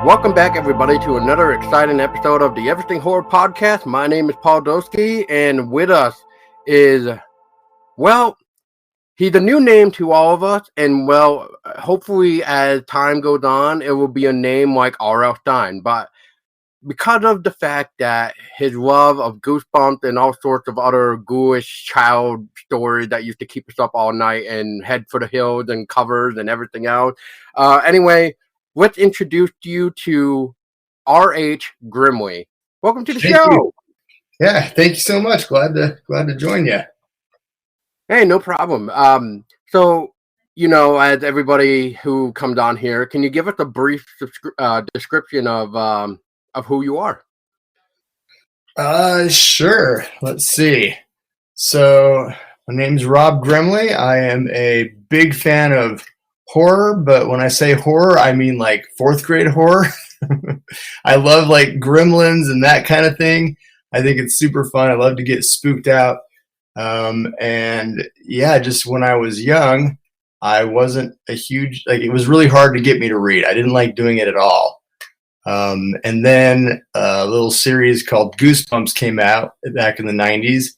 Welcome back, everybody, to another exciting episode of the Everything Horror Podcast. My name is Paul Doski, and with us is, well, he's a new name to all of us, and, well, hopefully as time goes on, it will be a name like R.L. Stine, but because of the fact that his love of Goosebumps and all sorts of other ghoulish child stories that used to keep us up all night and head for the hills and covers and everything else. Anyway, let's introduce you to R.H. Grimley. Welcome to the show. You. Yeah, thank you so much. Glad to join you. Hey, no problem. So, you know, as everybody who comes on here, can you give us a brief description of who you are? Sure. Let's see. So my name's Rob Grimley. I am a big fan of horror, but when I say horror, I mean like fourth grade horror. I love like Gremlins and that kind of thing. I think it's super fun. I love to get spooked out. And yeah, just when I was young, I wasn't it was really hard to get me to read. I didn't like doing it at all. And then a little series called Goosebumps came out back in the 90s.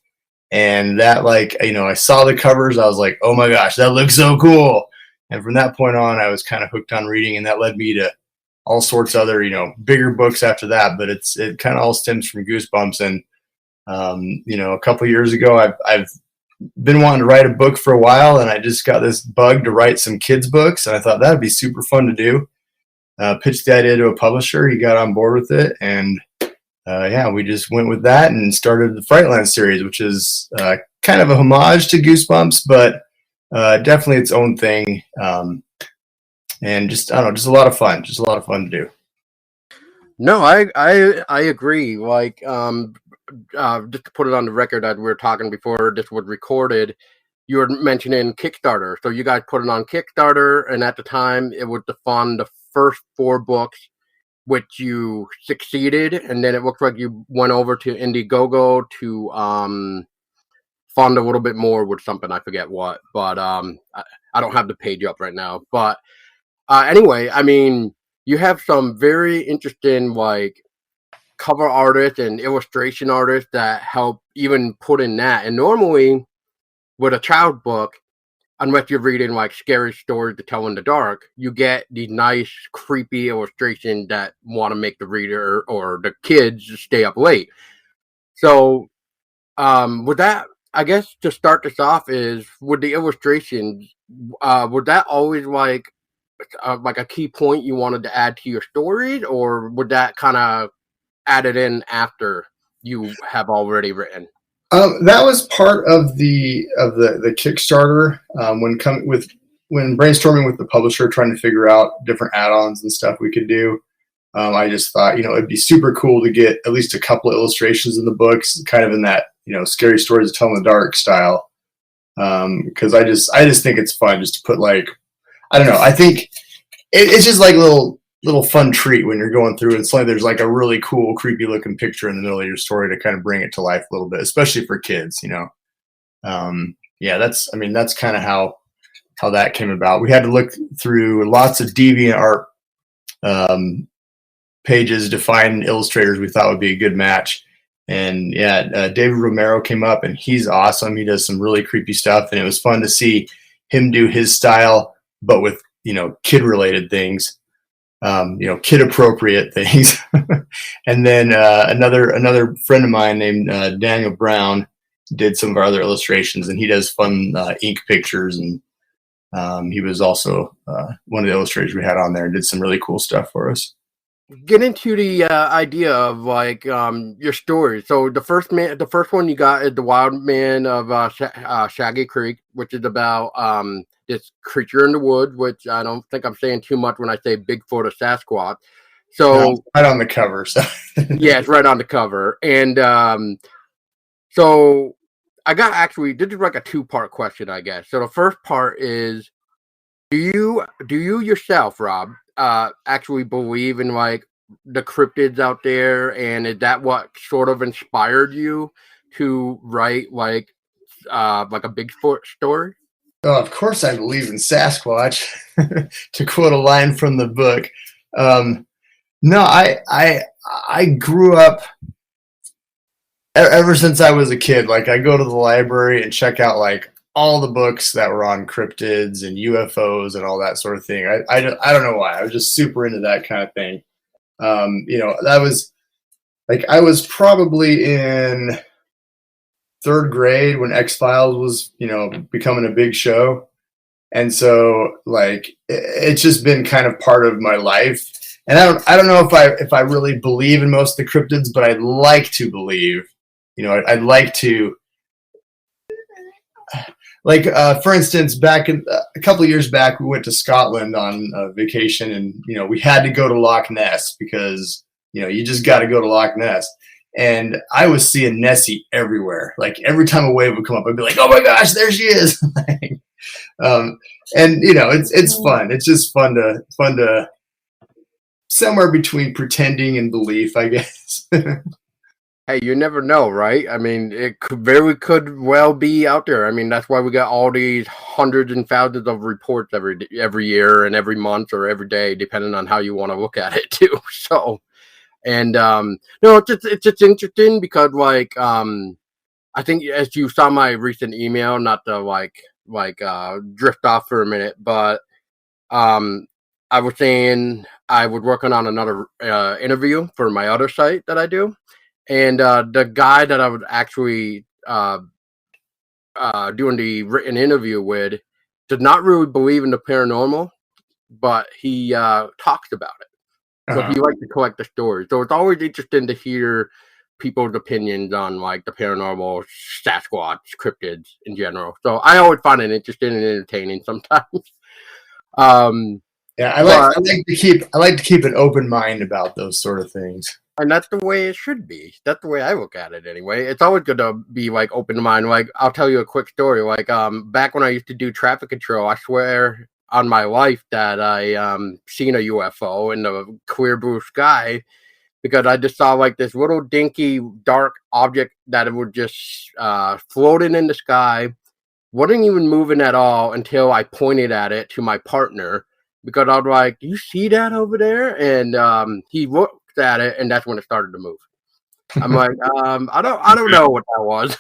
And that, I saw the covers. I was like, oh my gosh, that looks so cool. And from that point on, I was kind of hooked on reading. And that led me to all sorts of other, bigger books after that. But it kind of all stems from Goosebumps. And, a couple of years ago, I've been wanting to write a book for a while. And I just got this bug to write some kids' books. And I thought that'd be super fun to do. Pitched the idea to a publisher. He got on board with it, and we just went with that and started the FRIGHTLAND series, which is kind of a homage to Goosebumps, but definitely its own thing. And just a lot of fun. Just a lot of fun to do. No, I agree. Just to put it on the record that we were talking before this was recorded, you were mentioning Kickstarter. So you guys put it on Kickstarter, and at the time it was to fund the first 4 books, which you succeeded, and then it looks like you went over to Indiegogo to fund a little bit more with something, I forget what, but I don't have the page up right now. But anyway, I mean, you have some very interesting cover artists and illustration artists that help even put in that. And normally with a child book, unless you're reading scary stories to tell in the dark, you get these nice, creepy illustrations that want to make the reader or the kids stay up late. So, with that, I guess to start this off is with the illustrations. Was that always a key point you wanted to add to your stories, or would that kind of added in after you have already written? That was part of the Kickstarter when brainstorming with the publisher, trying to figure out different add-ons and stuff we could do. I just thought, it'd be super cool to get at least a couple of illustrations in the books, kind of in that, scary stories to tell in the dark style. Because I just think it's fun just to put I don't know. I think it's just like a little fun treat when you're going through and suddenly there's a really cool, creepy looking picture in the middle of your story to kind of bring it to life a little bit, especially for kids, that's kind of how that came about. We had to look through lots of DeviantArt pages to find illustrators we thought would be a good match. And David Romero came up, and he's awesome. He does some really creepy stuff, and it was fun to see him do his style, but with, kid related things. Kid appropriate things. And then another friend of mine named Daniel Brown did some of our other illustrations, and he does fun ink pictures. And he was also one of the illustrators we had on there and did some really cool stuff for us. Get into the idea of your story. So the first one you got is The Wild Man of Shaggy Creek, which is about this creature in the woods, which I don't think I'm saying too much when I say Bigfoot or Sasquatch. So no, right on the cover. So. Yeah, it's right on the cover. And so I got this is a 2-part question, I guess. So the first part is, do you yourself, Rob, actually believe in the cryptids out there, and is that what sort of inspired you to write a Bigfoot story? Oh, of course I believe in Sasquatch, to quote a line from the book. No, I grew up ever since I was a kid. Like I go to the library and check out like all the books that were on cryptids and UFOs and all that sort of thing. I don't know why. I was just super into that kind of thing. That was like I was probably in third grade when X-Files was, becoming a big show. And so like it's just been kind of part of my life. And I don't know if I really believe in most of the cryptids, but I'd like to believe. I'd like to, like for instance, back in a couple of years back, we went to Scotland on a vacation, and we had to go to Loch Ness because you just got to go to Loch Ness. And I was seeing Nessie everywhere. Like every time a wave would come up, I'd be like, "Oh my gosh, there she is!" And it's fun. It's just fun to somewhere between pretending and belief, I guess. Hey, you never know, right? I mean, it could well be out there. I mean, that's why we got all these hundreds and thousands of reports every year and every month or every day, depending on how you want to look at it too. So, and no, it's just interesting because I think as you saw my recent email, not to drift off for a minute, but I was saying I was working on another interview for my other site that I do. And the guy that I was actually doing the written interview with did not really believe in the paranormal, but he talks about it. So he likes to collect the stories. So it's always interesting to hear people's opinions on like the paranormal, Sasquatch, cryptids in general. So I always find it interesting and entertaining sometimes. Yeah, I like to keep an open mind about those sort of things. And that's the way it should be. That's the way I look at it anyway. It's always good to be like open mind. Like I'll tell you a quick story. Like back when I used to do traffic control, I swear on my life that I seen a UFO in the clear blue sky because I just saw like this little dinky dark object that it would just floating in the sky, wasn't even moving at all until I pointed at it to my partner because I was like, "You see that over there?" And he looked at it, and that's when it started to move. I'm like, I don't know what that was,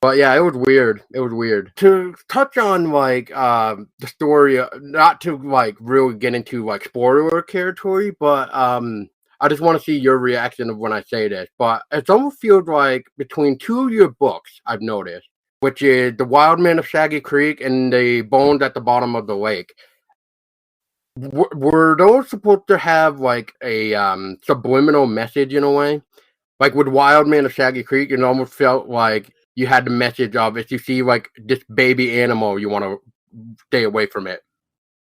but yeah, it was weird. It was weird. To touch on like the story, not to like really get into like spoiler territory, but I just want to see your reaction of when I say this. But it almost feels like between two of your books, I've noticed, which is The Wild Man of Shaggy Creek and The Bones at the Bottom of the Lake. Were those supposed to have like a subliminal message in a way? Like with Wild Man of Shaggy Creek, it almost felt like you had the message of if you see like this baby animal, you want to stay away from it,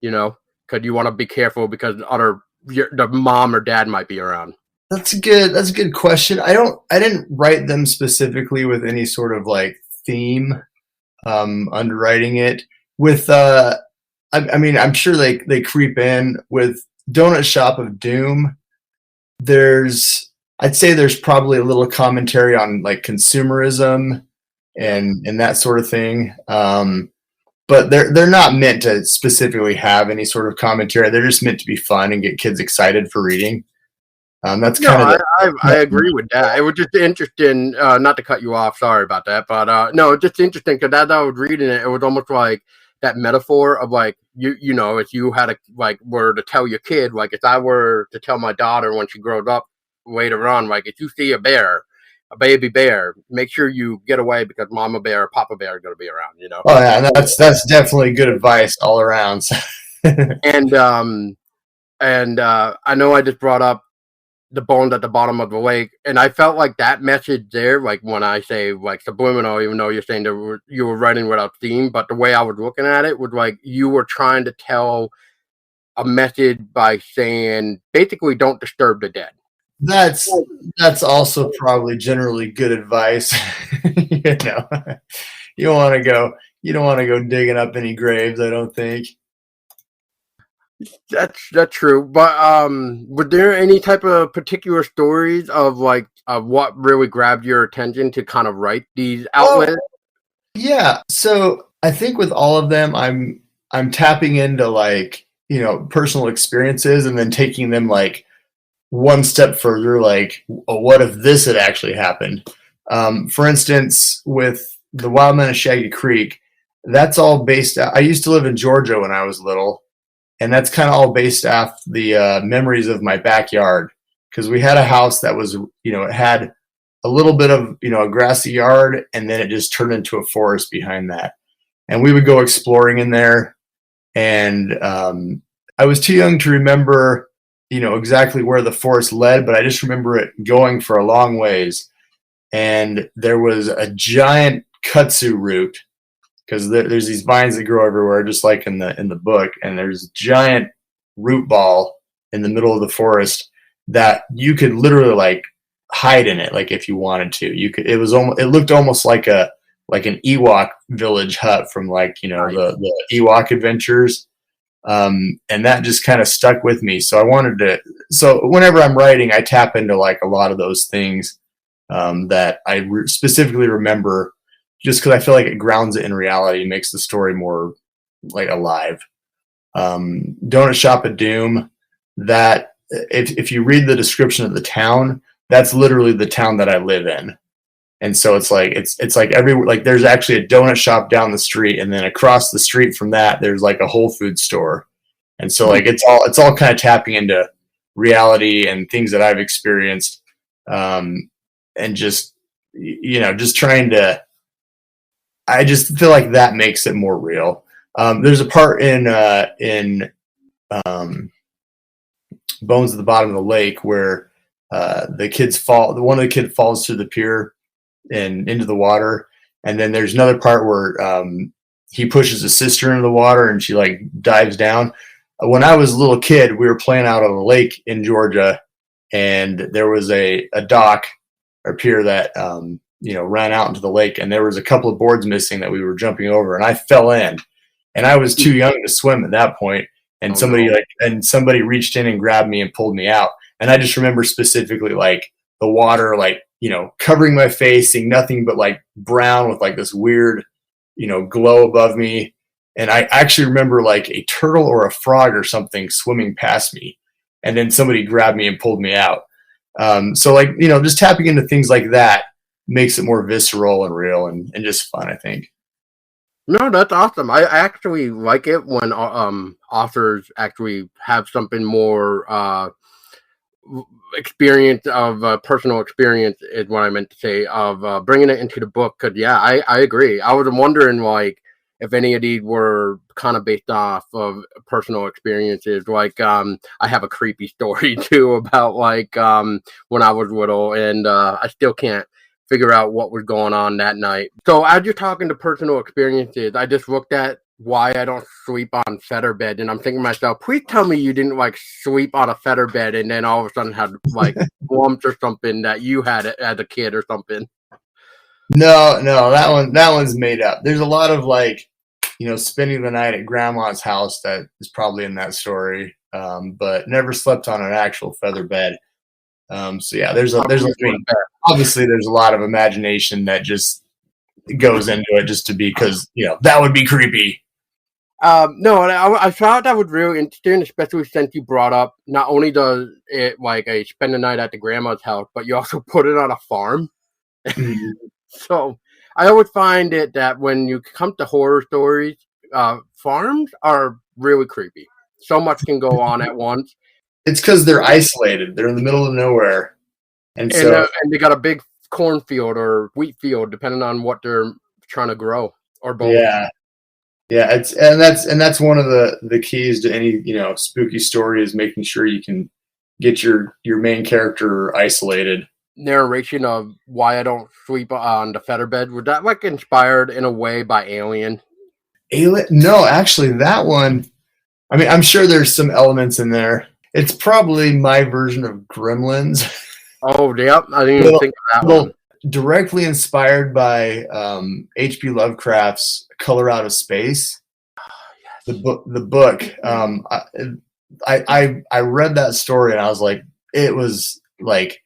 because you want to be careful because the mom or dad might be around. That's a good question. I didn't write them specifically with any sort of like theme underwriting it with I mean, I'm sure they creep in with Donut Shop of Doom. I'd say there's probably a little commentary on like consumerism and that sort of thing. But they're not meant to specifically have any sort of commentary. They're just meant to be fun and get kids excited for reading. That's kind of I agree with that. It was just interesting, not to cut you off. Sorry about that, but no, it's just interesting because as I was reading it, it was almost like that metaphor of like if you had were to tell your kid, like if I were to tell my daughter when she grows up later on, like if you see a baby bear, make sure you get away because mama bear or papa bear are going to be around. Oh yeah, that's definitely good advice all around. and I know I just brought up the bones at the bottom of the lake, and I felt like that message there, like when I say like subliminal, even though you're saying that you were writing without theme, but the way I was looking at it was like you were trying to tell a message by saying basically don't disturb the dead. That's also probably generally good advice. You don't want to go digging up any graves, I don't think. That's true. But were there any type of particular stories of like what really grabbed your attention to kind of write these outlets? Yeah. So I think with all of them, I'm tapping into like personal experiences and then taking them like one step further, like, oh, what if this had actually happened? For instance, with the Wild Men of Shaggy Creek, that's all based. I used to live in Georgia when I was little, and that's kind of all based off the memories of my backyard, because we had a house that was, it had a little bit of, a grassy yard, and then it just turned into a forest behind that. And we would go exploring in there. And I was too young to remember, exactly where the forest led, but I just remember it going for a long ways. And there was a giant kudzu root, because there's these vines that grow everywhere, just like in the book. And there's a giant root ball in the middle of the forest that you could literally like hide in it, like if you wanted to. You could. It looked almost like an Ewok village hut from like the Ewok Adventures. And that just kind of stuck with me. So I wanted to. So whenever I'm writing, I tap into like a lot of those things that I specifically remember, just because I feel like it grounds it in reality, makes the story more like alive. Donut Shop of Doom. That if you read the description of the town, that's literally the town that I live in. And so it's like there's actually a donut shop down the street, and then across the street from that there's like a Whole Foods store. And so like it's all kind of tapping into reality and things that I've experienced, and just trying to. I just feel like that makes it more real. There's a part in Bones at the Bottom of the Lake where the kids fall. One of the kids falls through the pier and into the water, and then there's another part where he pushes his sister into the water and she like dives down. When I was a little kid, we were playing out on a lake in Georgia, and there was a dock or pier that ran out into the lake, and there was a couple of boards missing that we were jumping over, and I fell in, and I was too young to swim at that point, and somebody reached in and grabbed me and pulled me out. And I just remember specifically like the water, like, covering my face, seeing nothing but like brown with like this weird, glow above me. And I actually remember like a turtle or a frog or something swimming past me, and then somebody grabbed me and pulled me out. So like, just tapping into things like that makes it more visceral and real and just fun, I think. No, that's awesome. I actually like it when authors actually have something more experience of personal experience is what I meant to say, of bringing it into the book. Because yeah, I agree. I was wondering like if any of these were kind of based off of personal experiences. Like I have a creepy story too about like when I was little, and I still can't figure out what was going on that night. So as you're talking to personal experiences, I just looked at why I don't sleep on feather bed, and I'm thinking to myself, please tell me you didn't like sleep on a feather bed and then all of a sudden had like lumps or something that you had as a kid or something. No, that one's made up. There's a lot of like, spending the night at grandma's house that is probably in that story, but never slept on an actual feather bed. So yeah, obviously there's a lot of imagination that just goes into it just to be, because that would be creepy. No, I thought that was really interesting, especially since you brought up not only does it like a spend the night at the grandma's house, but you also put it on a farm. Mm-hmm. So I always find it that when you come to horror stories, farms are really creepy. So much can go on at once. It's because they're isolated. They're in the middle of nowhere, and they got a big cornfield or wheat field, depending on what they're trying to grow, or both. Yeah. That's one of the keys to any spooky story, is making sure you can get your main character isolated. Narration of why I don't sleep on the feather bed, was that like inspired in a way by Alien? No, actually, that one. I mean, I'm sure there's some elements in there. It's probably my version of Gremlins. Oh, yep. I didn't even think of that one. Directly inspired by H.P. Lovecraft's Color Out of Space. Yes. The book. I read that story and I was like, it was like,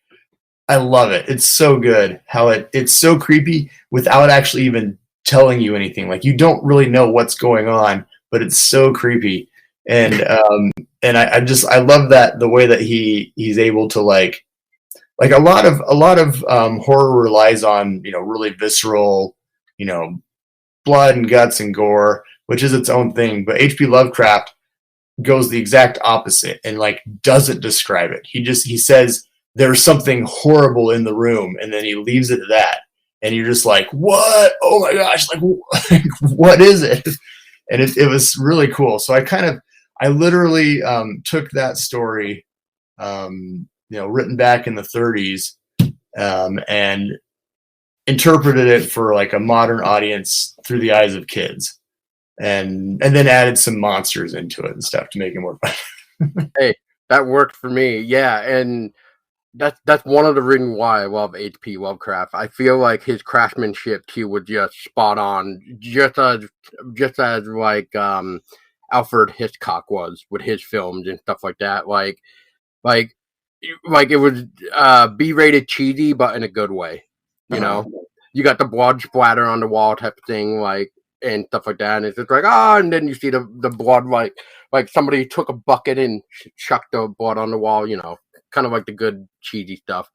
I love it. It's so good how it's so creepy without actually even telling you anything. Like, you don't really know what's going on, but it's so creepy. And I love that the way that he's able to like a lot of horror relies on, you know, really visceral, you know, blood and guts and gore, which is its own thing. But H.P. Lovecraft goes the exact opposite and like doesn't describe it. He says there's something horrible in the room, and then he leaves it at that. And you're just like, what? Oh my gosh! Like, what is it? And it was really cool. So I literally took that story, you know, written back in the 30s, and interpreted it for like a modern audience through the eyes of kids, and then added some monsters into it and stuff to make it more fun. Hey, that worked for me. Yeah, and that's one of the reasons why I love H.P. Lovecraft. I feel like his craftsmanship too was just spot on, just as like Alfred Hitchcock was with his films and stuff like that. Like it was B-rated cheesy, but in a good way. You know, you got the blood splatter on the wall type of thing, like, and stuff like that. And it's just like, and then you see the blood, like somebody took a bucket and chucked the blood on the wall. You know, kind of like the good cheesy stuff.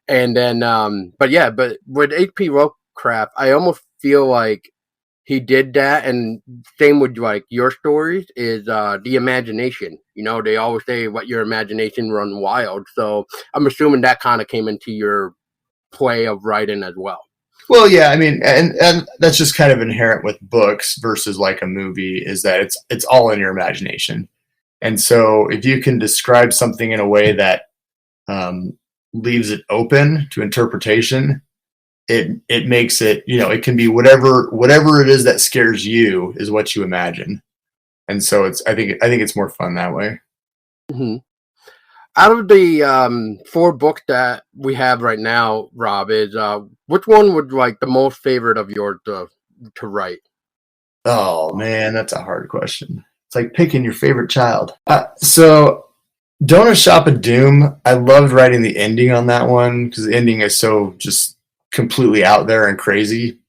And then, but with H.P. Lovecraft, I almost feel like he did that, and same with like your stories is the imagination. You know, they always say let your imagination run wild. So I'm assuming that kind of came into your play of writing as well. Well, yeah, I mean, and that's just kind of inherent with books versus like a movie, is that it's all in your imagination. And so if you can describe something in a way that leaves it open to interpretation, it makes it, you know, it can be whatever it is that scares you is what you imagine. And so I think it's more fun that way. Mm-hmm. Out of the 4 books that we have right now, Rob, is which one would like the most favorite of yours to write? Oh man, that's a hard question. It's like picking your favorite child. So Donut Shop of Doom, I loved writing the ending on that one because the ending is so just completely out there and crazy.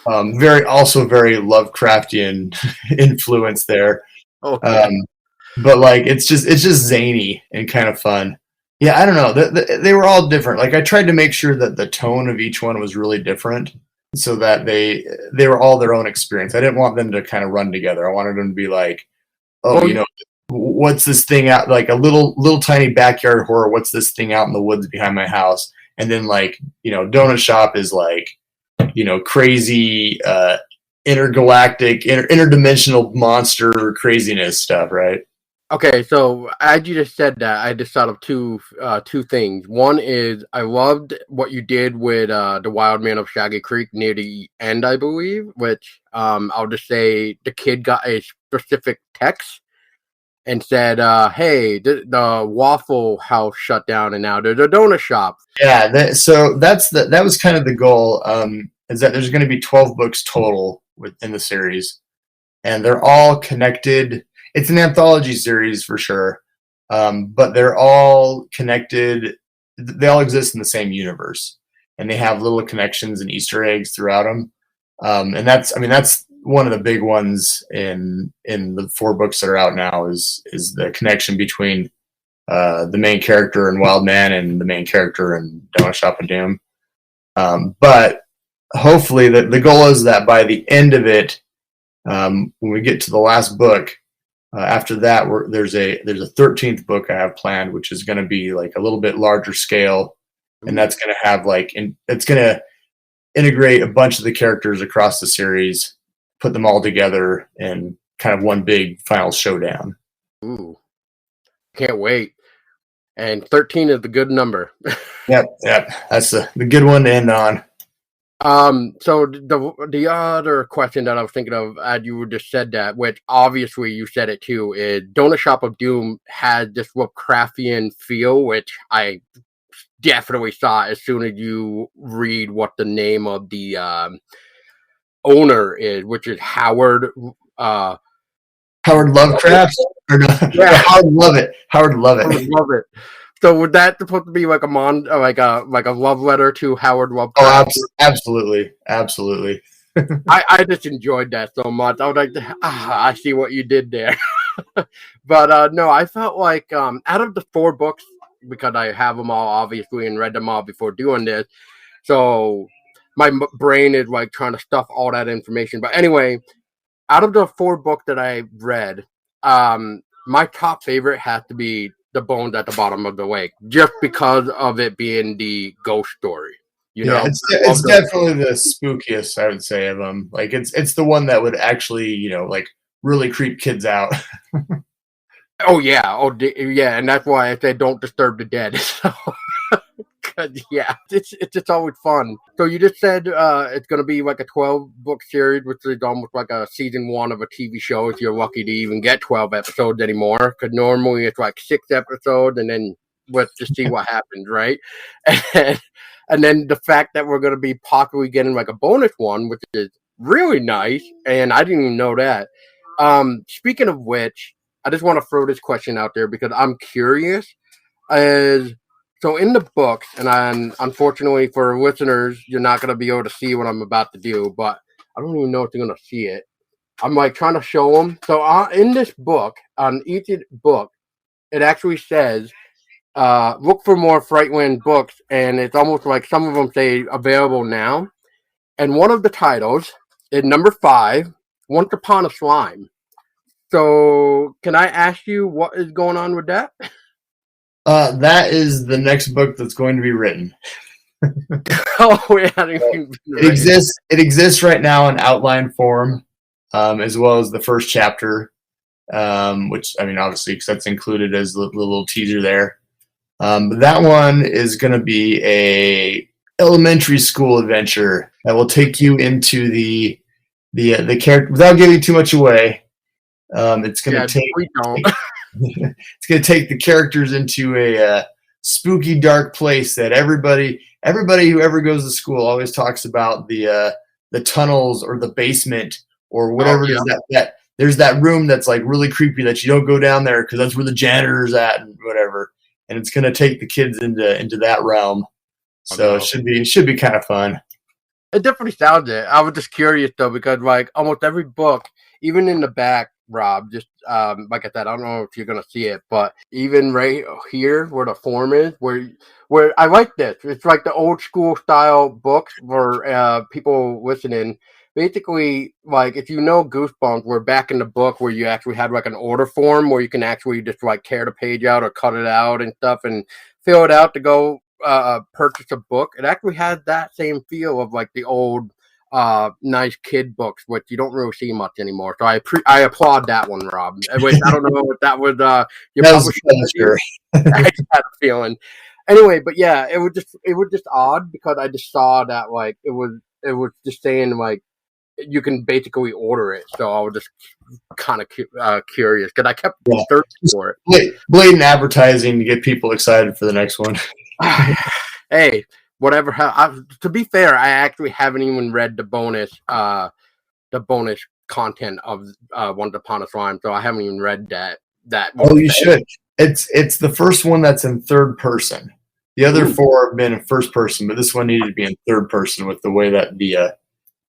Very Lovecraftian influence there. Okay. But like it's just zany and kind of fun. Yeah, I don't know. They were all different. Like I tried to make sure that the tone of each one was really different, so that they were all their own experience. I didn't want them to kind of run together. I wanted them to be like, you know, what's this thing out, like a little tiny backyard horror? What's this thing out in the woods behind my house? And then like, you know, Donut Shop is like, you know, crazy intergalactic, interdimensional monster craziness stuff, right? Okay, so as you just said that, I just thought of two things. One is I loved what you did with the Wild Man of Shaggy Creek near the end, I believe, which I'll just say the kid got a specific text and said, hey, the Waffle House shut down and now there's a donut shop. Yeah, that was kind of the goal, is that there's going to be 12 books total within the series, and they're all connected. It's an anthology series for sure, but they're all connected. They all exist in the same universe, and they have little connections and Easter eggs throughout them. And that's one of the big ones in the 4 books that are out now is the connection between the main character in Wild Man and the main character in Donut Shop of Doom. But hopefully the goal is that by the end of it, when we get to the last book, after that, there's a 13th book I have planned, which is going to be like a little bit larger scale, and that's going to have it's going to integrate a bunch of the characters across the series, put them all together in kind of one big final showdown. Ooh, can't wait! And 13 is the good number. Yep, that's the good one to end on. So the other question that I was thinking of, as you just said that, which obviously you said it too, is Donut Shop of Doom has this Lovecraftian feel, which I definitely saw as soon as you read what the name of the owner is, which is Howard. Howard Lovecraft? Yeah, Howard Lovett. Howard Lovett. Love it. So would that supposed to be like a love letter to Howard Lovecraft? Oh, absolutely. I just enjoyed that so much. I was like, I see what you did there. But no, I felt like out of the 4 books, because I have them all obviously and read them all before doing this, so my brain is like trying to stuff all that information. But anyway, out of the 4 books that I read, my top favorite has to be The Bones at the Bottom of the Lake, just because of it being the ghost story. You Yeah, know, it's definitely the spookiest, I would say, of them. Like it's the one that would actually, like really creep kids out. oh yeah, yeah, and that's why I say don't disturb the dead. So, 'cause, yeah, it's just always fun. So you just said it's gonna be like a 12-book series, which is almost like a season 1 of a TV show. If you're lucky to even get 12 episodes anymore, because normally it's like 6 episodes, and then let's just see what happens, right? And, and then the fact that we're gonna be possibly getting like a bonus one, which is really nice, and I didn't even know that. Speaking of which, I just want to throw this question out there because I'm curious. Is so in the books, and unfortunately for listeners, you're not going to be able to see what I'm about to do, but I don't even know if you're going to see it. I'm like trying to show them. So in this book, on each book, it actually says, look for more FRIGHTLAND books, and it's almost like some of them say available now. And one of the titles is number 5, Once Upon a Slime. So, can I ask you what is going on with that? That is the next book that's going to be written. Oh, yeah, it exists. It exists right now in outline form, as well as the first chapter, which I mean, obviously, because that's included as the little teaser there. But that one is going to be a elementary school adventure that will take you into the character without giving too much away. It's going to take. It's going to take the characters into a spooky, dark place that everybody who ever goes to school always talks about, the tunnels or the basement or whatever it is that there's that room that's like really creepy that you don't go down there because that's where the janitor's at and whatever. And it's going to take the kids into that realm. So it should be kind of fun. It definitely sounds it. I was just curious though, because like almost every book, even in the back, Rob, just like I said, I don't know if you're gonna see it, but even right here where the form is, where I like this. It's like the old school style books for people listening. Basically, like if you know Goosebumps, we're back in the book where you actually had like an order form where you can actually just like tear the page out or cut it out and stuff and fill it out to go purchase a book. It actually has that same feel of like the old nice kid books, which you don't really see much anymore. So I applaud that one, Rob. Which I don't know if that was your publisher. I just had a feeling. Anyway, but yeah, it was just odd because I just saw that like it was just saying like you can basically order it. So I was just kind of curious because I kept searching for it. Blatant advertising to get people excited for the next one. Hey, whatever. To be fair, I actually haven't even read the bonus content of Once Upon a Slime, so I haven't even read that. Oh, you should. It's the first one that's in third person. The other 4 have been in first person, but this one needed to be in third person with the way that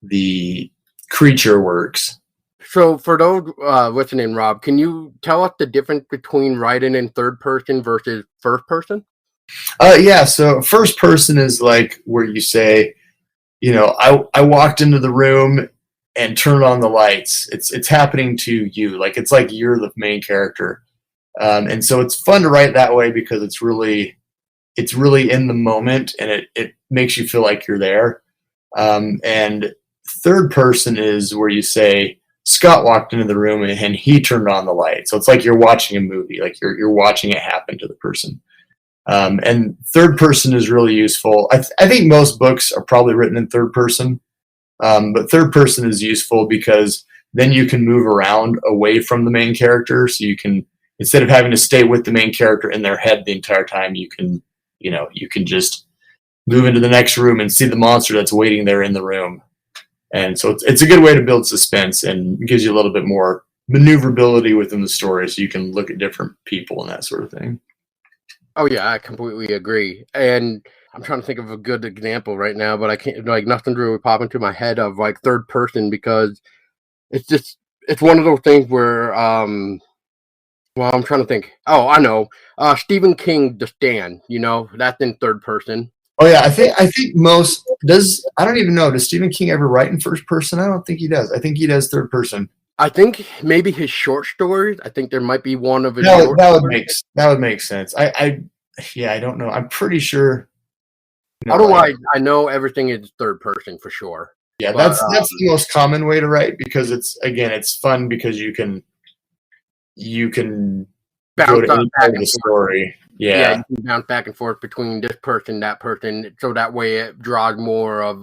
the creature works. So for those listening, Rob, can you tell us the difference between writing in third person versus first person? Yeah, so first person is like where you say, I walked into the room and turned on the lights. It's happening to you. Like it's like you're the main character. And so it's fun to write that way because it's really in the moment and it makes you feel like you're there. And third person is where you say, Scott walked into the room and he turned on the light. So it's like you're watching a movie, like you're watching it happen to the person. And third person is really useful. I think most books are probably written in third person, but third person is useful because then you can move around away from the main character. So you can, instead of having to stay with the main character in their head the entire time, you can just move into the next room and see the monster that's waiting there in the room. And so it's a good way to build suspense and gives you a little bit more maneuverability within the story so you can look at different people and that sort of thing. Oh yeah, I completely agree. And I'm trying to think of a good example right now, but I can't, like nothing's really popping to my head of like third person because it's one of those things where Well, I'm trying to think. Oh, I know. Stephen King, The Stand. That's in third person. Oh yeah, I think most does. I don't even know. Does Stephen King ever write in first person? I don't think he does. I think he does third person. I think maybe his short stories. I think there might be one of his That would, short stories. that would make sense. Yeah, I don't know. I'm pretty sure. Otherwise, I know everything is third person for sure. Yeah, But that's the most common way to write because it's fun because you can go bounce to any back part of and the forth. story. Yeah, Yeah. you can bounce back and forth between this person, that person, so that way it draws more of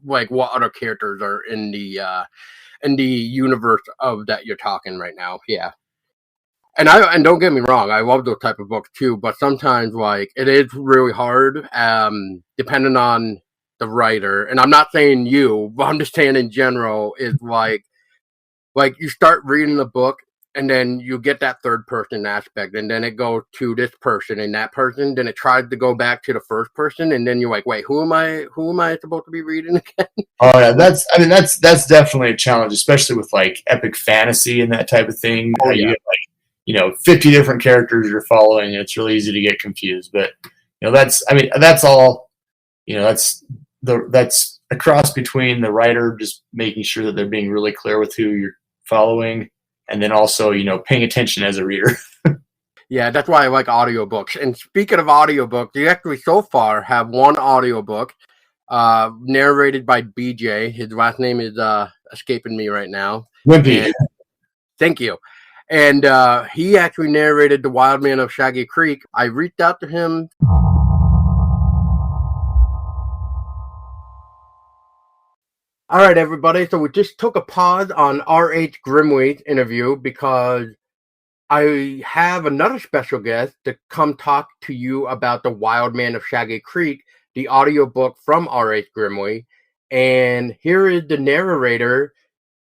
like what other characters are in the universe of that you're talking right now. Yeah. And don't get me wrong, I love those type of books too, but sometimes like it is really hard, depending on the writer. And I'm not saying you, but I'm just saying in general, is like you start reading the book and then you get that third person aspect and then it goes to this person and that person, then it tries to go back to the first person, and then you're like, wait, who am I supposed to be reading again? Oh yeah, that's definitely a challenge, especially with like epic fantasy and that type of thing. Oh You yeah. get like 50 different characters you're following, and it's really easy to get confused. But that's all. That's a cross between the writer just making sure that they're being really clear with who you're following, and then also paying attention as a reader. Yeah, that's why I like audiobooks. And speaking of audiobooks, you actually so far have one audiobook narrated by BJ. His last name is escaping me right now. Wimpy. And thank you. And he actually narrated The Wild Man of Shaggy Creek. I reached out to him. All right, everybody. So we just took a pause on R.H. Grimley's interview because I have another special guest to come talk to you about The Wild Man of Shaggy Creek, the audiobook from R.H. Grimley. And here is the narrator,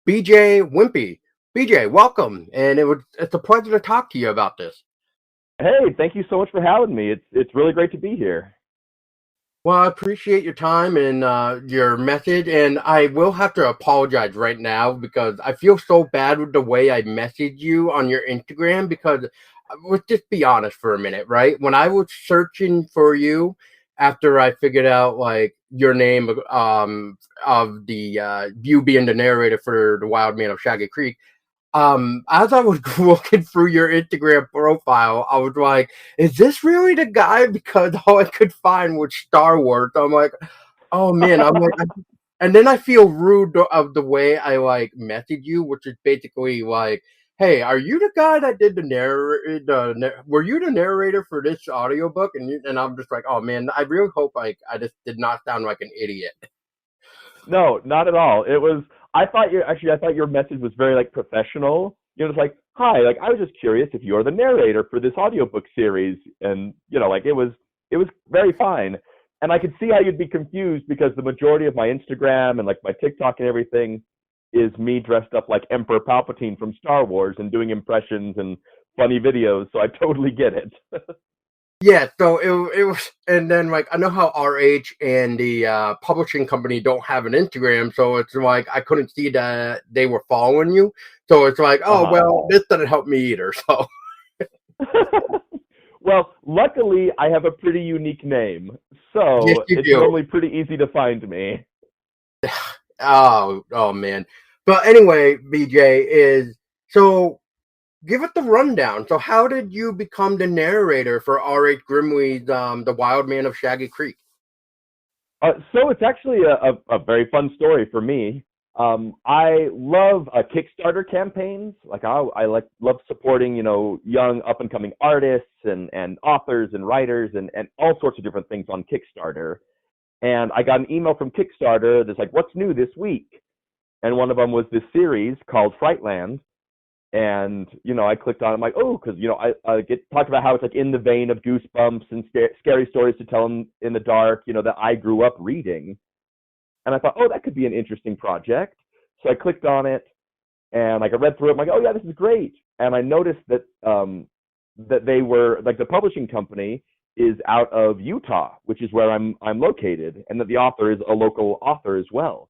BJ Wimpy. BJ, welcome. And it's a pleasure to talk to you about this. Hey, thank you so much for having me. It's really great to be here. Well, I appreciate your time and your message, and I will have to apologize right now because I feel so bad with the way I messaged you on your Instagram. Because let's just be honest for a minute, right? When I was searching for you after I figured out like your name of the you being the narrator for The Wild Man of Shaggy Creek, as I was looking through your Instagram profile, I was like, is this really the guy? Because all I could find was Star Wars. I'm like, oh man, I'm like, and then I feel rude of the way I like message you, which is basically like, hey, are you the guy that did the were you the narrator for this audiobook? And I'm just like, oh man, I really hope I just did not sound like an idiot. No, not at all. It was. I thought your message was very like professional. It's like, hi, like I was just curious if you're the narrator for this audiobook series, and like it was very fine. And I could see how you'd be confused because the majority of my Instagram and like my TikTok and everything is me dressed up like Emperor Palpatine from Star Wars and doing impressions and funny videos. So I totally get it. Yeah, so it was, and then like I know how RH and the publishing company don't have an Instagram, so it's like I couldn't see that they were following you. So it's like, oh Uh-huh. well, this doesn't help me either. So Well, luckily I have a pretty unique name, so yes, you it's do. normally pretty easy to find me. Oh man. But anyway, BJ is so give it the rundown. So how did you become the narrator for R.H. Grimley's The Wild Man of Shaggy Creek? So it's actually a very fun story for me. I love Kickstarter campaigns. Like love supporting young up and coming artists and authors and writers and all sorts of different things on Kickstarter. And I got an email from Kickstarter that's like, "What's new this week?" And one of them was this series called FRIGHTLAND. And I clicked on it. I'm like, oh, because I get talked about how it's like in the vein of Goosebumps and scary stories to tell in the dark, that I grew up reading. And I thought, oh, that could be an interesting project. So I clicked on it, and like I read through it. I'm like, oh yeah, this is great. And I noticed that that they were like the publishing company is out of Utah, which is where I'm located, and that the author is a local author as well.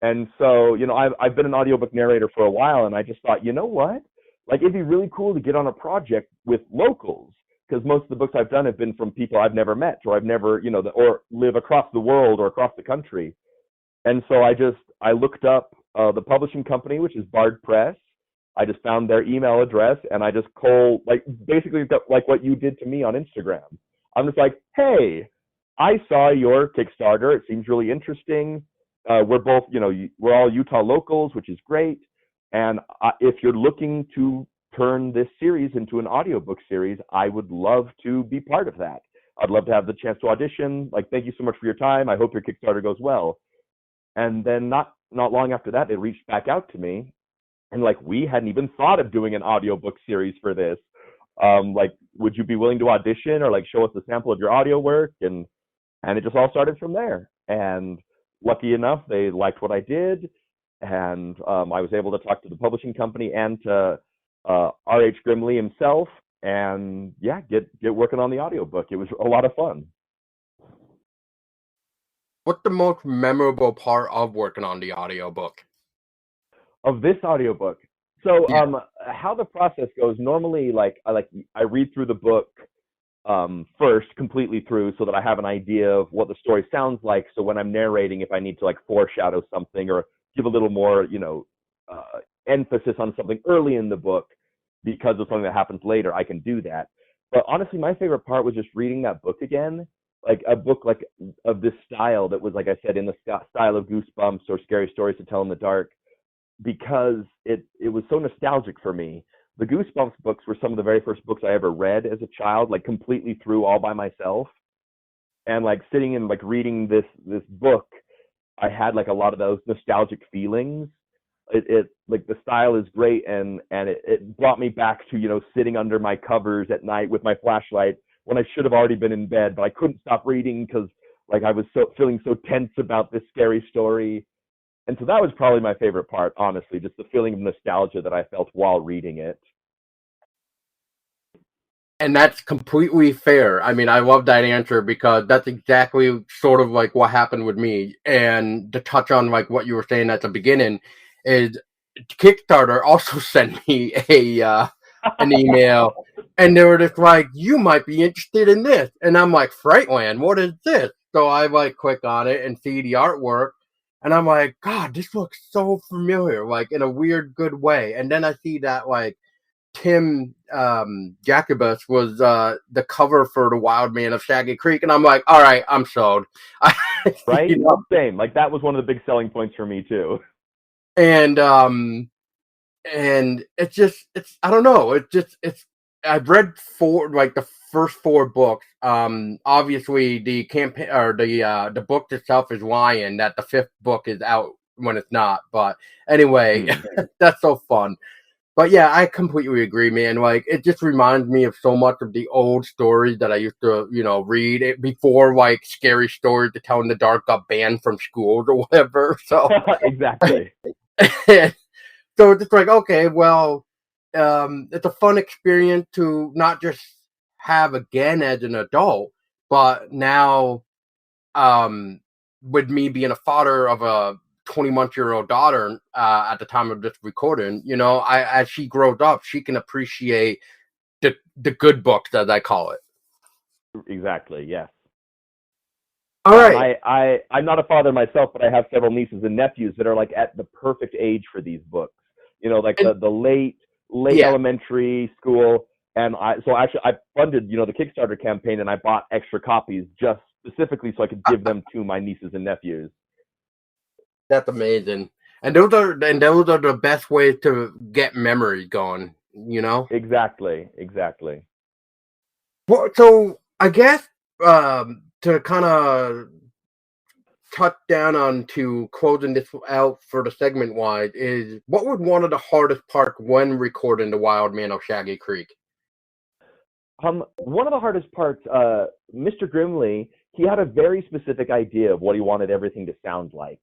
And so, I've been an audiobook narrator for a while, and I just thought, you know what? like, it'd be really cool to get on a project with locals, because most of the books I've done have been from people I've never met, or I've never, or live across the world or across the country. And so I looked up the publishing company, which is Bard Press. I just found their email address, and I just basically like what you did to me on Instagram. I'm just like, hey, I saw your Kickstarter. It seems really interesting. We're both, we're all Utah locals, which is great. And if you're looking to turn this series into an audiobook series, I would love to be part of that. I'd love to have the chance to audition. Like, thank you so much for your time. I hope your Kickstarter goes well. And then not long after that, they reached back out to me, and like, we hadn't even thought of doing an audiobook series for this. Like, would you be willing to audition or like show us a sample of your audio work? And it just all started from there. And lucky enough, they liked what I did, and I was able to talk to the publishing company and to R.H. Grimley himself, and yeah, get working on the audiobook. It was a lot of fun. What's the most memorable part of working on the audiobook? Of this audiobook? So Yeah. How the process goes, normally, I read through the book first, completely through, so that I have an idea of what the story sounds like. So when I'm narrating, if I need to like foreshadow something or give a little more, emphasis on something early in the book because of something that happens later, I can do that. But honestly, my favorite part was just reading that book again, like a book like of this style that was, like I said, in the style of Goosebumps or Scary Stories to Tell in the Dark, because it was so nostalgic for me. The Goosebumps books were some of the very first books I ever read as a child, like completely through all by myself. And like sitting and like reading this book, I had like a lot of those nostalgic feelings. It like, the style is great, and it brought me back to, sitting under my covers at night with my flashlight when I should have already been in bed, but I couldn't stop reading because like I was feeling so tense about this scary story. And so that was probably my favorite part, honestly, just the feeling of nostalgia that I felt while reading it. And that's completely fair. I mean, I love that answer because that's exactly sort of like what happened with me. And to touch on like what you were saying at the beginning, is Kickstarter also sent me an email, and they were just like, "You might be interested in this," and I'm like, "FRIGHTLAND, what is this?" So I like click on it and see the artwork, and I'm like, "God, this looks so familiar," like in a weird good way. And then I see that like Tim Jacobus was the cover for The Wild Man of Shaggy Creek, and I'm like, all right, I'm sold. Right? You know? Same. Like, that was one of the big selling points for me too. And it's I don't know. It's I've read the first four books. Obviously the campaign or the book itself is lying that the fifth book is out when it's not. But anyway, that's so fun. But yeah, I completely agree, man. Like, it just reminds me of so much of the old stories that I used to, read it before, like Scary Stories to Tell in the Dark got banned from schools or whatever. So Exactly. so it's just like, okay, well, it's a fun experience to not just have again as an adult, but now, with me being a father of a 20-month-old daughter at the time of this recording, as she grows up, she can appreciate the good books, as I call it. Exactly. Yes. All right. I'm not a father myself, but I have several nieces and nephews that are like at the perfect age for these books. Like the late Yeah. elementary school. And I funded, the Kickstarter campaign, and I bought extra copies just specifically so I could give them to my nieces and nephews. That's amazing. And those are the best ways to get memories going, Exactly. Well, so I guess to kind of touch down on to closing this out for the segment wise is, what was one of the hardest parts when recording The Wild Man of Shaggy Creek? One of the hardest parts, Mr. Grimley, he had a very specific idea of what he wanted everything to sound like.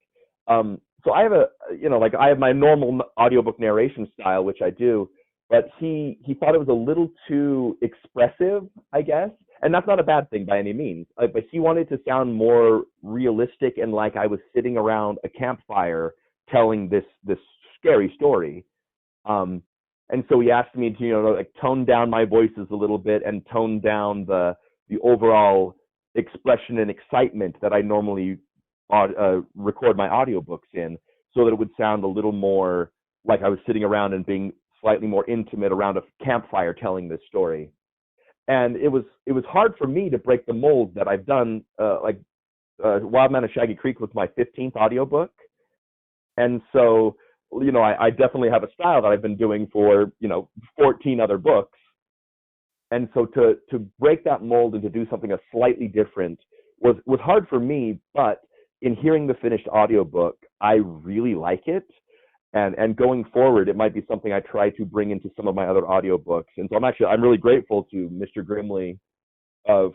So I have I have my normal audiobook narration style, which I do, but he thought it was a little too expressive, I guess. And that's not a bad thing by any means. But he wanted to sound more realistic and like I was sitting around a campfire telling this scary story. And And so he asked me to, like tone down my voices a little bit and tone down the overall expression and excitement that I normally record my audiobooks in, so that it would sound a little more like I was sitting around and being slightly more intimate around a campfire telling this story. And it was hard for me to break the mold that I've done. Wild Man of Shaggy Creek was my 15th audiobook. And so, I definitely have a style that I've been doing for, 14 other books. And so to break that mold and to do something slightly different was hard for me, but in hearing the finished audiobook, I really like it. And going forward, it might be something I try to bring into some of my other audiobooks. And so I'm really grateful to Mr. Grimley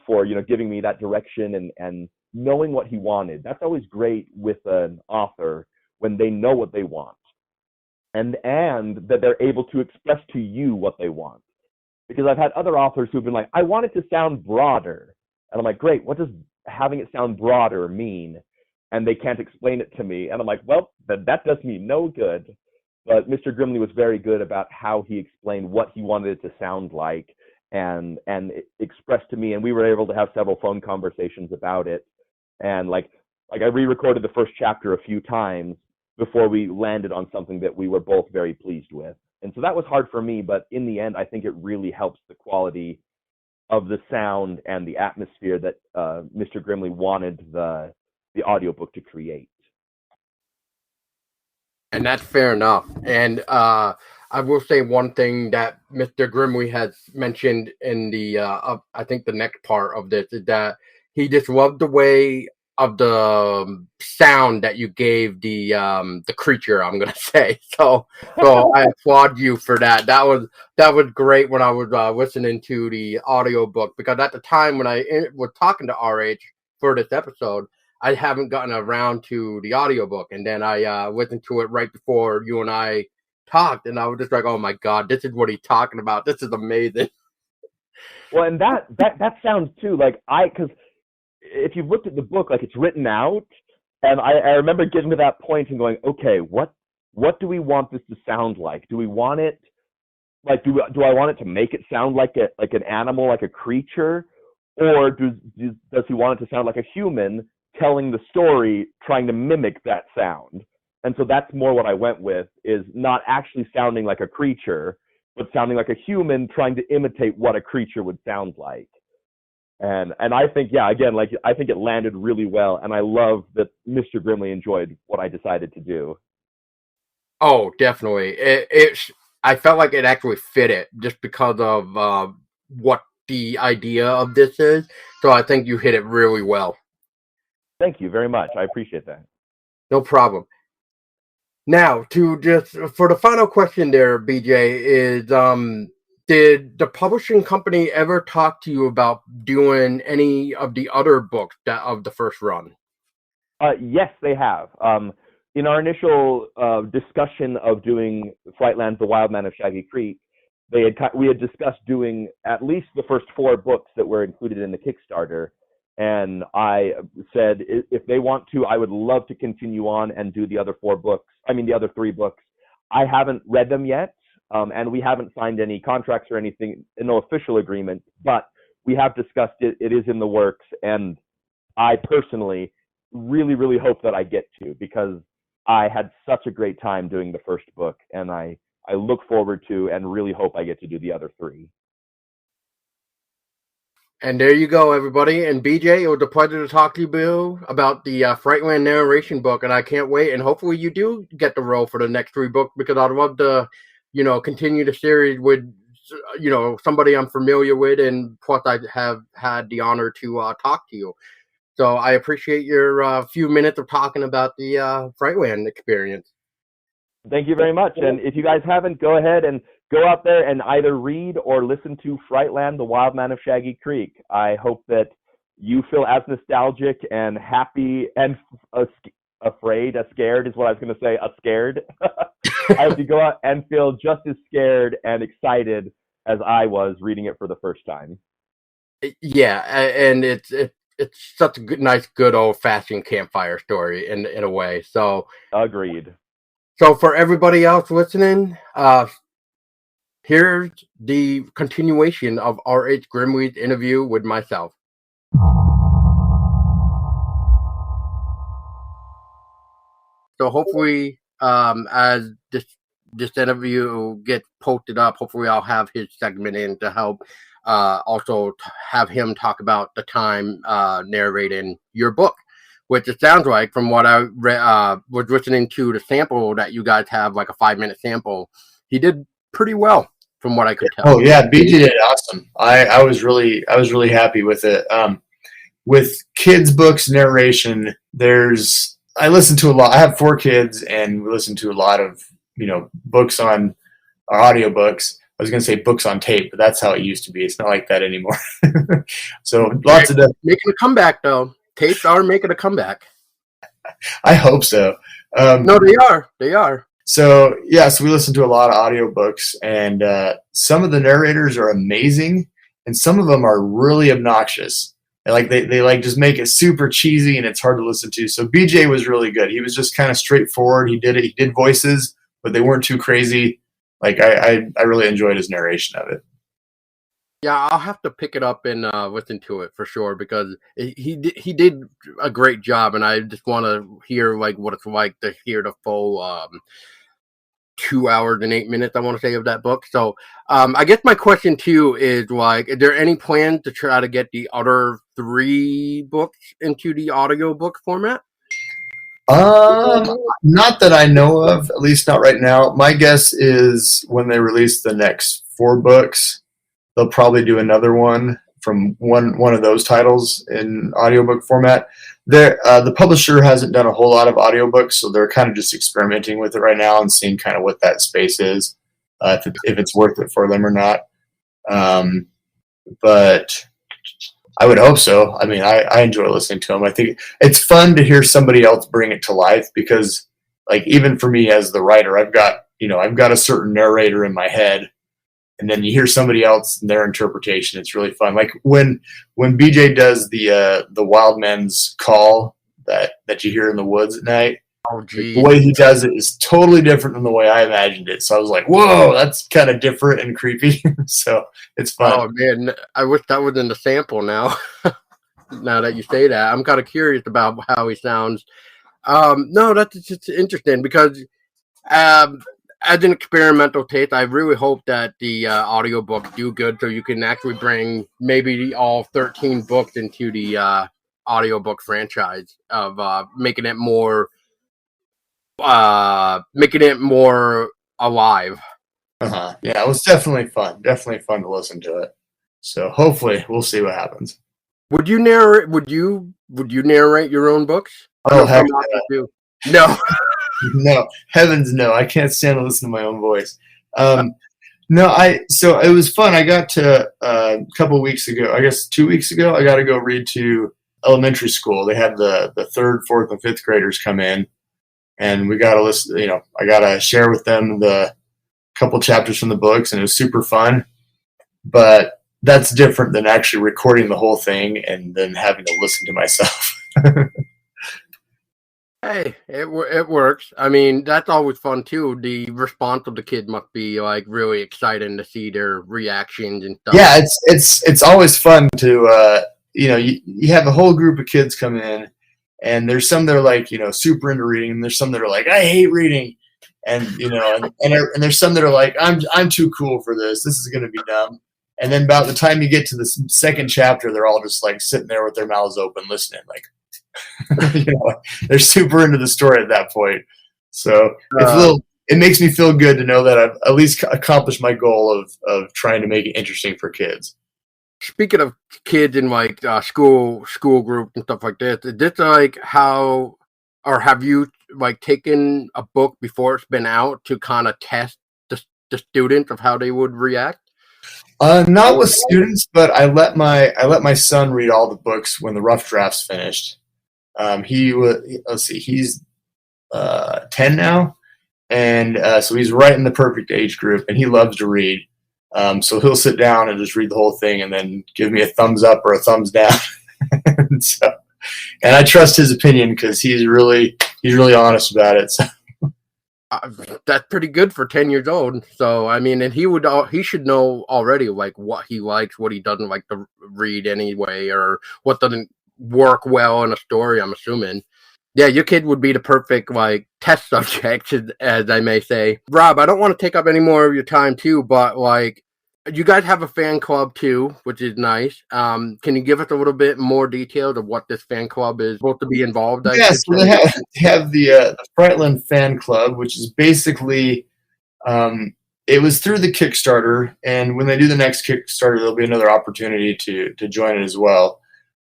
for, giving me that direction and knowing what he wanted. That's always great with an author, when they know what they want and that they're able to express to you what they want. Because I've had other authors who've been like, I want it to sound broader. And I'm like, great, what does having it sound broader mean? And they can't explain it to me. And I'm like, well, that does me no good. But Mr. Grimley was very good about how he explained what he wanted it to sound like and expressed to me. And we were able to have several phone conversations about it. And like I re-recorded the first chapter a few times before we landed on something that we were both very pleased with. And so that was hard for me, but in the end, I think it really helps the quality of the sound and the atmosphere that Mr. Grimley wanted the audiobook to create. And that's fair enough. And I will say one thing that Mr. Grimley has mentioned in the, I think the next part of this is that he just loved the way of the sound that you gave the creature, I'm gonna say. So I applaud you for that. That was great when I was listening to the audiobook, because at the time when I was talking to RH for this episode, I haven't gotten around to the audiobook, and then I listened to it right before you and I talked, and I was just like, oh my god, this is what he's talking about. This is amazing. Well, and that sounds too like because if you've looked at the book, like it's written out, and I remember getting to that point and going, okay, what do we want this to sound like? Do we want it like do I want it to make it sound like an animal, like a creature, or does he want it to sound like a human telling the story, trying to mimic that sound? And so that's more what I went with, is not actually sounding like a creature, but sounding like a human trying to imitate what a creature would sound like. And I think, yeah, again, like I think it landed really well, and I love that Mr. Grimley enjoyed what I decided to do. Oh, definitely. I felt like it actually fit it just because of what the idea of this is. So I think you hit it really well. Thank you very much. I appreciate that. No problem. Now, to just for the final question there, BJ, is did the publishing company ever talk to you about doing any of the other books of the first run? Yes, they have. In our initial discussion of doing FRIGHTLAND, The Wild Man of Shaggy Creek, we had discussed doing at least the first 4 books that were included in the Kickstarter. And I said, if they want to, I would love to continue on and do the other 3 books. I haven't read them yet. And we haven't signed any contracts or anything, no official agreement, but we have discussed it. It is in the works, and I personally really, really hope that I get to, because I had such a great time doing the first book, and I look forward to and really hope I get to do the other 3. And there you go, everybody. And BJ, it was a pleasure to talk to you, Bill, about the FRIGHTLAND narration book, and I can't wait. And hopefully you do get the role for the next 3 books, because I'd love to continue the series with, somebody I'm familiar with, and plus I have had the honor to talk to you. So I appreciate your few minutes of talking about the FRIGHTLAND experience. Thank you very much. And if you guys haven't, go ahead and go out there and either read or listen to FRIGHTLAND, The Wild Man of Shaggy Creek. I hope that you feel as nostalgic and happy and scared is what I was going to say, scared. I hope you go out and feel just as scared and excited as I was reading it for the first time. Yeah, and it's such a nice, good old-fashioned campfire story in a way. So agreed. So for everybody else listening, here's the continuation of R.H. Grimley's interview with myself. So hopefully, as this interview gets posted up, hopefully I'll have his segment in to help also have him talk about the time narrating your book, which it sounds like from what I was listening to the sample that you guys have, like a 5-minute sample, he did pretty well from what I could tell. Oh yeah, BJ did awesome. I was really happy with it. With kids' books narration, I listen to a lot. I have 4 kids, and we listen to a lot of books on our audiobooks. I was going to say books on tape, but that's how it used to be. It's not like that anymore. So lots of making a comeback though. Tapes are making a comeback. I hope so. No, they are. They are. So so we listen to a lot of audiobooks, and some of the narrators are amazing, and some of them are really obnoxious. Like they like just make it super cheesy and it's hard to listen to. So BJ was really good. He was just kind of straightforward. He did voices, but they weren't too crazy. Like I really enjoyed his narration of it. Yeah, I'll have to pick it up and listen to it for sure, because he did a great job, and I just want to hear like what it's like to hear the full 2 hours and 8 minutes, I want to say, of that book. So I guess my question to you is, like, is there any plan to try to get the other 3 books into the audiobook format? Not that I know of, at least not right now. My guess is when they release the next 4 books, they'll probably do another one from one of those titles in audiobook format. The publisher hasn't done a whole lot of audiobooks, so they're kind of just experimenting with it right now and seeing kind of what that space is, if it's worth it for them or not. But I would hope so. I mean, I enjoy listening to them. I think it's fun to hear somebody else bring it to life, because, like, even for me as the writer, I've got a certain narrator in my head, and then you hear somebody else and their interpretation. It's really fun. Like when BJ does the wild man's call that you hear in the woods at night. Oh, geez. The way he does it is totally different than the way I imagined it. So I was like, whoa, that's kind of different and creepy. So it's fun. Oh man, I wish that was in the sample now. Now that you say that, I'm kind of curious about how he sounds. No, that's just interesting, because as an experimental taste, I really hope that the audiobooks do good, so you can actually bring maybe all 13 books into the audiobook franchise of making it more alive. Yeah, it was definitely fun. Definitely fun to listen to it. So hopefully we'll see what happens. Would you narrate? Would you narrate your own books? Oh, heck no. No. No, heavens no. I can't stand to listen to my own voice. So it was fun. I got to a couple weeks ago, I guess 2 weeks ago, I got to go read to elementary school. They had the 3rd, 4th, and 5th graders come in, and we got to listen. I got to share with them the couple chapters from the books, and it was super fun. But that's different than actually recording the whole thing and then having to listen to myself. Hey, it works. I mean, that's always fun too. The response of the kid must be like really exciting to see their reactions and stuff. Yeah, it's always fun to you have a whole group of kids come in, and there's some that are like super into reading, and there's some that are like, I hate reading, and and there's some that are like, I'm too cool for this. This is gonna be dumb. And then about the time you get to the 2nd chapter, they're all just like sitting there with their mouths open, listening, like. They're super into the story at that point. So it makes me feel good to know that I've at least accomplished my goal of trying to make it interesting for kids. Speaking of kids in like school groups and stuff like this, is this like how, or have you like taken a book before it's been out to kind of test the students of how they would react? Not with students, but I let my son read all the books when the rough drafts finished. He's 10 now, and so he's right in the perfect age group, and he loves to read. So he'll sit down and just read the whole thing, and then give me a thumbs up or a thumbs down. And I trust his opinion, because he's really honest about it. So. That's pretty good for 10 years old. So I mean, and he should know already like what he likes, what he doesn't like to read anyway, or what doesn't work well in a story. I'm assuming. Yeah, your kid would be the perfect like test subject, as I may say. Rob, I don't want to take up any more of your time too, but like you guys have a fan club too, which is nice. Can you give us a little bit more details of what this fan club is supposed to be involved? I Yes, should they say. have the FRIGHTLAND fan club, which is basically it was through the Kickstarter, and when they do the next Kickstarter, there'll be another opportunity to join it as well.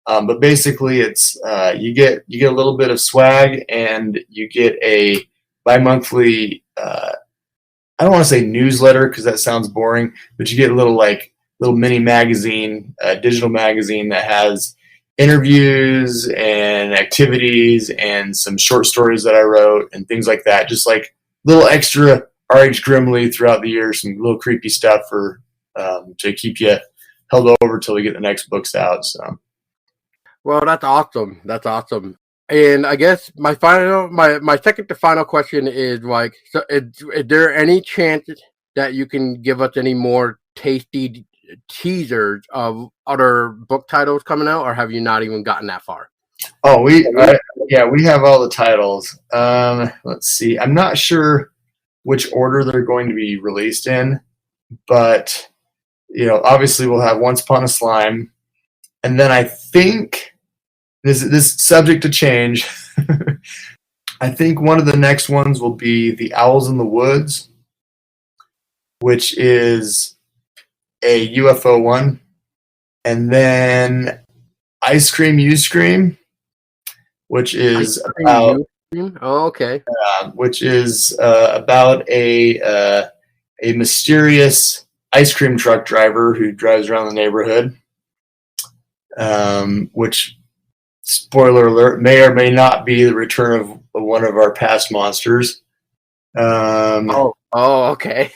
But basically, it's you get a little bit of swag, and you get a bi-monthly. I don't want to say newsletter because that sounds boring, but you get a little mini magazine, digital magazine that has interviews and activities and some short stories that I wrote and things like that. Just like little extra RH Grimley throughout the year, some little creepy stuff for to keep you held over till we get the next books out. So. Well, that's awesome. That's awesome. And I guess my second to final question is like, so is there any chance that you can give us any more tasty teasers of other book titles coming out, or have you not even gotten that far? Oh, we have all the titles. Let's see. I'm not sure which order they're going to be released in, but obviously we'll have Once Upon a Slime, and then I think this subject to change. I think one of the next ones will be The Owls in the Woods, which is a UFO one, and then Ice Cream You Scream, which is about which is about a mysterious ice cream truck driver who drives around the neighborhood, which, spoiler alert, may or may not be the return of one of our past monsters. Okay.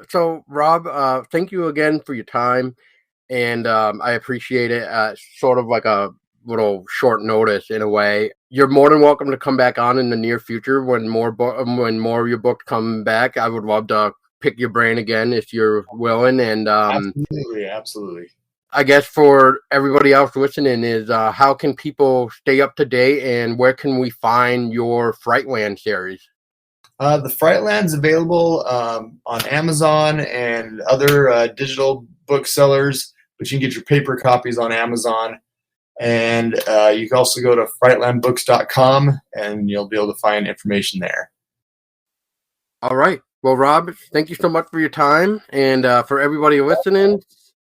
So, Rob, thank you again for your time, and I appreciate it. Sort of like a little short notice in a way. You're more than welcome to come back on in the near future when more of your books come back. I would love to pick your brain again if you're willing. And absolutely. I guess for everybody else listening is how can people stay up to date, and where can we find your FRIGHTLAND series? The FRIGHTLAND's available on Amazon and other digital booksellers, but you can get your paper copies on Amazon. And you can also go to frightlandbooks.com, and you'll be able to find information there. All right. Well, Rob, thank you so much for your time. And for everybody listening,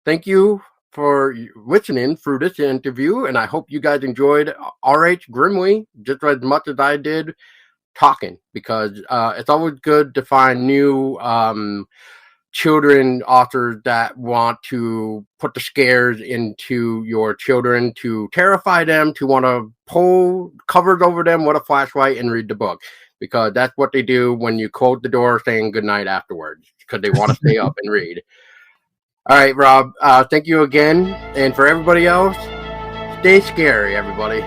thank you for listening through this interview. And I hope you guys enjoyed RH Grimley just as much as I did talking, because it's always good to find new children authors that want to put the scares into your children, to terrify them, to want to pull covers over them with a flashlight and read the book, because that's what they do when you close the door saying goodnight afterwards, because they want to stay up and read. All right, Rob, thank you again. And for everybody else, stay scary, everybody.